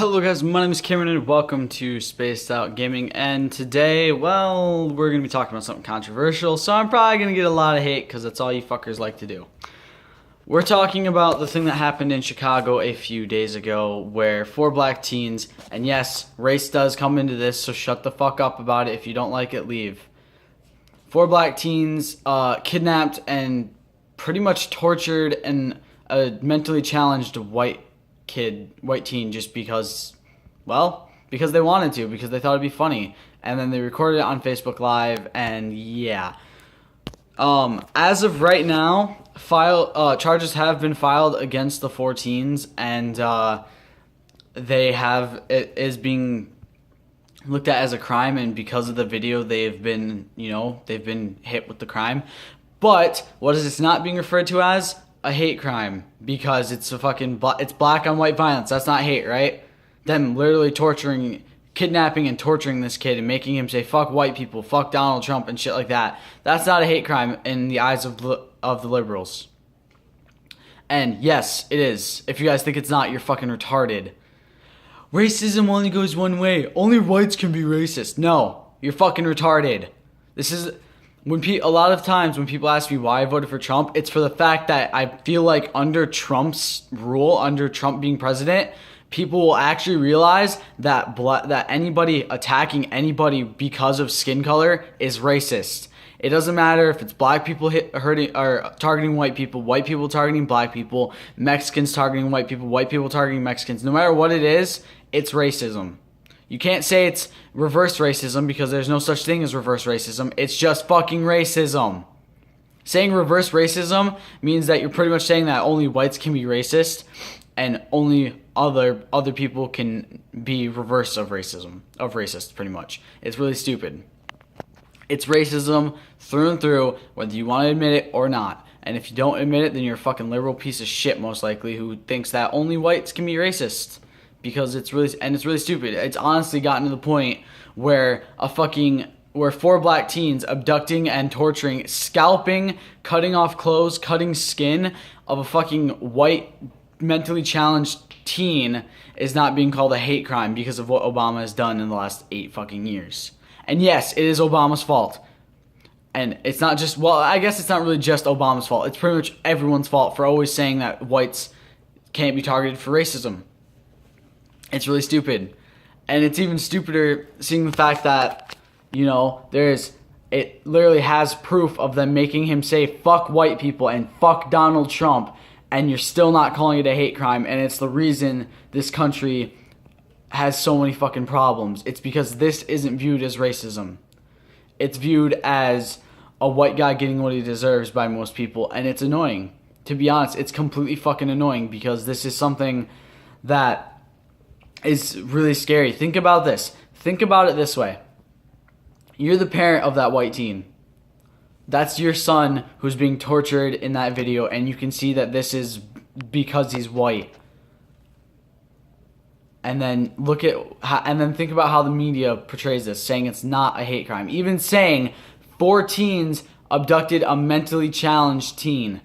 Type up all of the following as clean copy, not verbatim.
Hello guys, my name is Cameron and welcome to Spaced Out Gaming, and today, well, we're going to be talking about something controversial, so I'm probably going to get a lot of hate because that's all you fuckers like to do. We're talking about the thing that happened in Chicago a few days ago where 4 black teens, and yes, race does come into this, so shut the fuck up about it. If you don't like it, leave. 4 black teens kidnapped and pretty much tortured a mentally challenged white teen just because they wanted to, because they thought it'd be funny, and then they recorded it on Facebook Live, and yeah. As of right now, charges have been filed against the 4 teens, and it is being looked at as a crime, and because of the video, they've been hit with the crime. But what is it's not being referred to as? A hate crime, because it's it's black on white violence. That's not hate, right? Them literally kidnapping and torturing this kid and making him say fuck white people, fuck Donald Trump and shit like that. That's not a hate crime in the eyes of the liberals. And yes, it is. If you guys think it's not, you're fucking retarded. Racism only goes one way. Only whites can be racist. No, you're fucking retarded. This is a lot of times when people ask me why I voted for Trump, it's for the fact that I feel like under Trump's rule, under Trump being president, people will actually realize that anybody attacking anybody because of skin color is racist. It doesn't matter if it's black people targeting white people targeting black people, Mexicans targeting white people targeting Mexicans. No matter what it is, it's racism. You can't say it's reverse racism because there's no such thing as reverse racism. It's just fucking racism. Saying reverse racism means that you're pretty much saying that only whites can be racist and only other people can be reverse of racist, pretty much. It's really stupid. It's racism through and through, whether you want to admit it or not. And if you don't admit it, then you're a fucking liberal piece of shit, most likely, who thinks that only whites can be racist. Because it's really stupid. It's honestly gotten to the point where 4 black teens abducting and torturing, scalping, cutting off clothes, cutting skin of a fucking white mentally challenged teen is not being called a hate crime because of what Obama has done in the last 8 fucking years. And yes, it is Obama's fault. And it's not just, I guess it's not really just Obama's fault. It's pretty much everyone's fault for always saying that whites can't be targeted for racism. It's really stupid. And it's even stupider seeing the fact that, it literally has proof of them making him say fuck white people and fuck Donald Trump, and you're still not calling it a hate crime, and it's the reason this country has so many fucking problems. It's because this isn't viewed as racism. It's viewed as a white guy getting what he deserves by most people, and it's annoying. To be honest, it's completely fucking annoying because this is something that is really scary. Think about this. Think about it this way. You're the parent of that white teen. That's your son who's being tortured in that video, and you can see that this is because he's white. And then think about how the media portrays this, saying it's not a hate crime. Even saying 4 teens abducted a mentally challenged teen.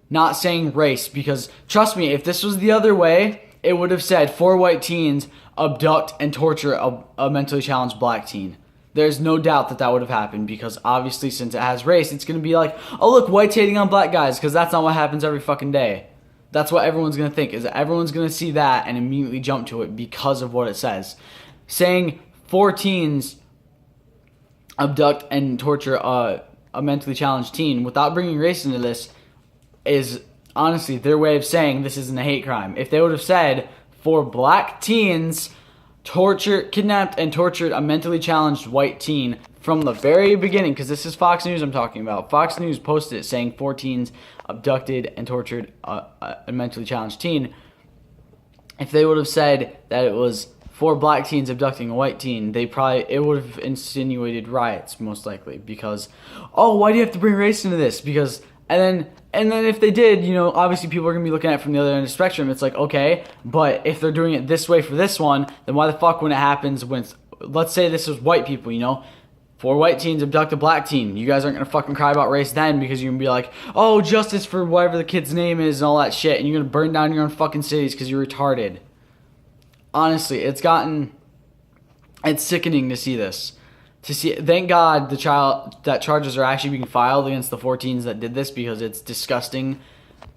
Not saying race, because trust me, if this was the other way, it would have said 4 white teens abduct and torture a mentally challenged black teen. There's no doubt that would have happened, because obviously since it has race, it's going to be like, oh look, whites hating on black guys, because that's not what happens every fucking day. That's what everyone's going to think, is that everyone's going to see that and immediately jump to it because of what it says. Saying 4 teens abduct and torture a mentally challenged teen without bringing race into this is honestly their way of saying this isn't a hate crime. If they would have said 4 black teens kidnapped and tortured a mentally challenged white teen from the very beginning, because this is Fox News I'm talking about. Fox News posted it saying 4 teens abducted and tortured a mentally challenged teen. If they would have said that it was 4 black teens abducting a white teen, it would have insinuated riots, most likely, because, oh, why do you have to bring race into this? Because And then if they did, obviously people are going to be looking at it from the other end of the spectrum. It's like, okay, but if they're doing it this way for this one, then why the fuck when it happens when, let's say this was white people, 4 white teens abduct a black teen. You guys aren't going to fucking cry about race then, because you're going to be like, oh, justice for whatever the kid's name is and all that shit, and you're going to burn down your own fucking cities because you're retarded. honestly, it's sickening to see this. Thank God that charges are actually being filed against the 14s that did this, because it's disgusting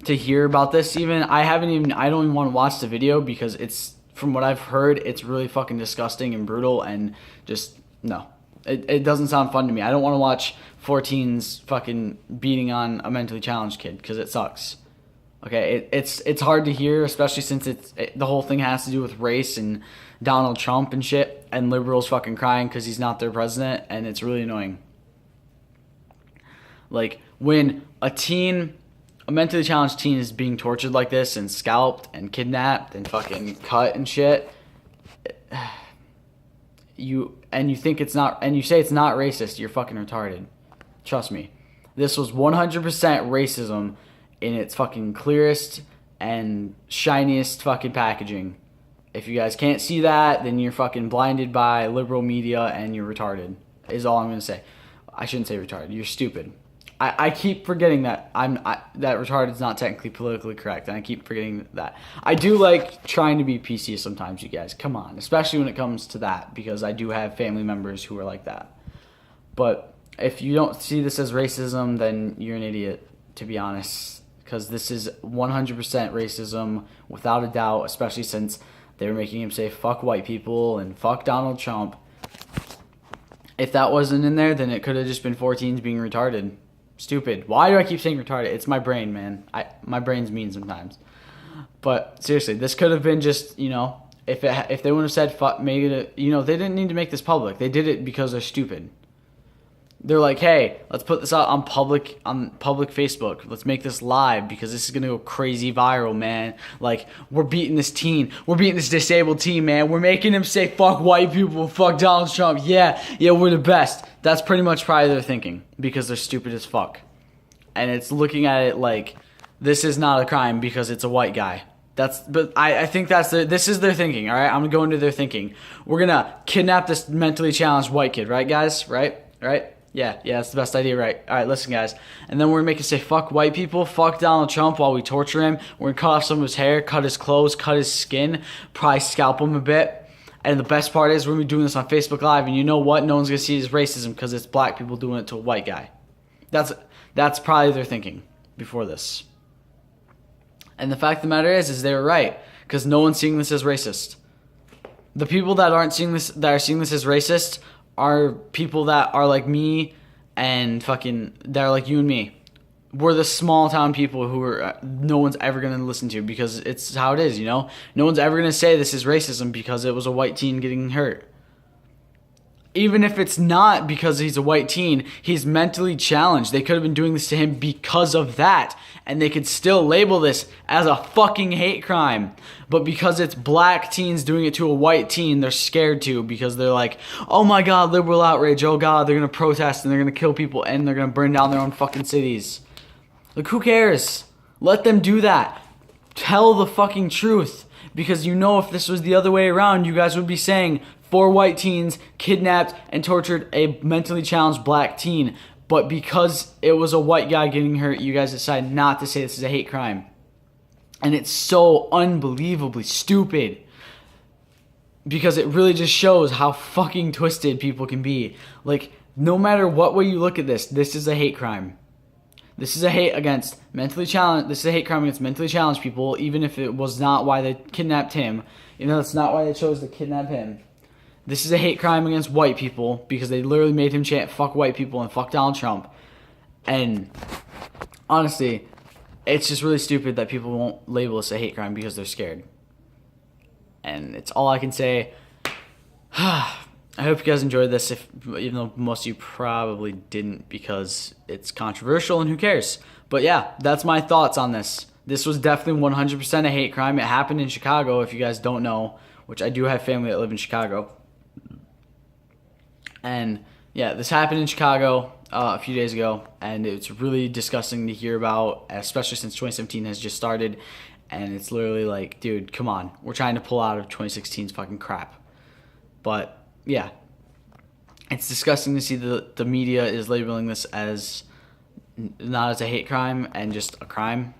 to hear about this. I don't even want to watch the video, because it's, from what I've heard, it's really fucking disgusting and brutal, and just, no. It doesn't sound fun to me. I don't want to watch 14s fucking beating on a mentally challenged kid, because it sucks. Okay, it's hard to hear, especially since the whole thing has to do with race and Donald Trump and shit, and liberals fucking crying because he's not their president, and it's really annoying. Like, when a mentally challenged teen is being tortured like this and scalped and kidnapped and fucking cut and shit, you think it's not, and you say it's not racist, you're fucking retarded. Trust me. This was 100% racism in its fucking clearest and shiniest fucking packaging. If you guys can't see that, then you're fucking blinded by liberal media and you're retarded, is all I'm going to say. I shouldn't say retarded. You're stupid. I keep forgetting that that retarded is not technically politically correct, and I keep forgetting that. I do like trying to be PC sometimes, you guys. Come on. Especially when it comes to that, because I do have family members who are like that. But if you don't see this as racism, then you're an idiot, to be honest. Because this is 100% racism, without a doubt, especially since they were making him say fuck white people and fuck Donald Trump. If that wasn't in there, then it could have just been 14s being retarded. Stupid. Why do I keep saying retarded? It's my brain, man. My brain's mean sometimes. But seriously, this could have been just, if they wouldn't have said fuck, they didn't need to make this public. They did it because they're stupid. They're like, hey, let's put this out on public Facebook. Let's make this live, because this is gonna go crazy viral, man. Like, we're beating this disabled teen, man. We're making him say fuck white people, fuck Donald Trump. Yeah, we're the best. That's pretty much probably their thinking, because they're stupid as fuck. And it's looking at it like, this is not a crime because it's a white guy. But I think this is their thinking, all right? I'm gonna go into their thinking. We're gonna kidnap this mentally challenged white kid, right, guys? Right? Yeah, that's the best idea, right? All right, listen, guys. And then we're going to make him say fuck white people, fuck Donald Trump while we torture him. We're going to cut off some of his hair, cut his clothes, cut his skin, probably scalp him a bit. And the best part is we're going to be doing this on Facebook Live, and you know what? No one's going to see his racism, because it's black people doing it to a white guy. That's probably their thinking before this. And the fact of the matter is they were right, because no one's seeing this as racist. The people that are seeing this as racist are people that are like me, and they're like you and me. We're the small town people who are no one's ever going to listen to, because it's how it is, No one's ever going to say this is racism because it was a white teen getting hurt. Even if it's not because he's a white teen, he's mentally challenged. They could have been doing this to him because of that, and they could still label this as a fucking hate crime. But because it's black teens doing it to a white teen, they're scared to, because they're like, oh my god, liberal outrage, oh god, they're gonna protest and they're gonna kill people and they're gonna burn down their own fucking cities. Like, who cares? Let them do that. Tell the fucking truth, because if this was the other way around, you guys would be saying 4 white teens kidnapped and tortured a mentally challenged black teen. But because it was a white guy getting hurt, you guys decided not to say this is a hate crime. And it's so unbelievably stupid, because it really just shows how fucking twisted people can be. Like, no matter what way you look at this is a hate crime. This is a hate against mentally challenged. This is a hate crime against mentally challenged people, even if it was not why they kidnapped him. That's not why they chose to kidnap him. This is a hate crime against white people, because they literally made him chant fuck white people and fuck Donald Trump. And honestly, it's just really stupid that people won't label this a hate crime because they're scared. And it's all I can say. I hope you guys enjoyed this, even though most of you probably didn't, because it's controversial and who cares. But yeah, that's my thoughts on this. This was definitely 100% a hate crime. It happened in Chicago, if you guys don't know, which I do have family that live in Chicago. And yeah, this happened in Chicago a few days ago, and it's really disgusting to hear about, especially since 2017 has just started. And it's literally like, dude, come on. We're trying to pull out of 2016's fucking crap. But yeah, it's disgusting to see the media is labeling this as not as a hate crime and just a crime,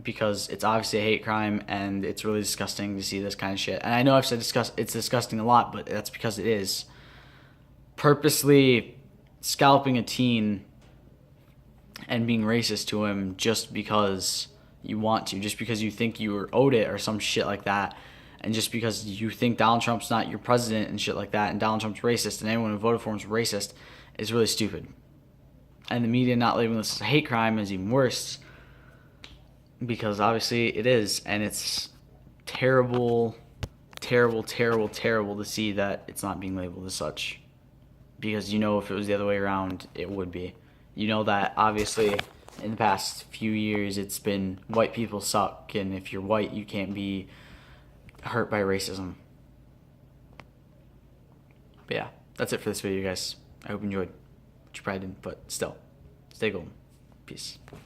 because it's obviously a hate crime, and it's really disgusting to see this kind of shit. And I know I've said it's disgusting a lot, but that's because it is. Purposely scalping a teen and being racist to him just because you want to, just because you think you were owed it or some shit like that, and just because you think Donald Trump's not your president and shit like that, and Donald Trump's racist, and anyone who voted for him is racist, is really stupid. And the media not labeling this as a hate crime is even worse, because obviously it is, and it's terrible, terrible, terrible, terrible to see that it's not being labeled as such. Because you know if it was the other way around, it would be. You know that obviously in the past few years it's been white people suck, and if you're white you can't be hurt by racism. But yeah, that's it for this video, guys. I hope you enjoyed. Which you probably didn't, but still, stay golden. Peace.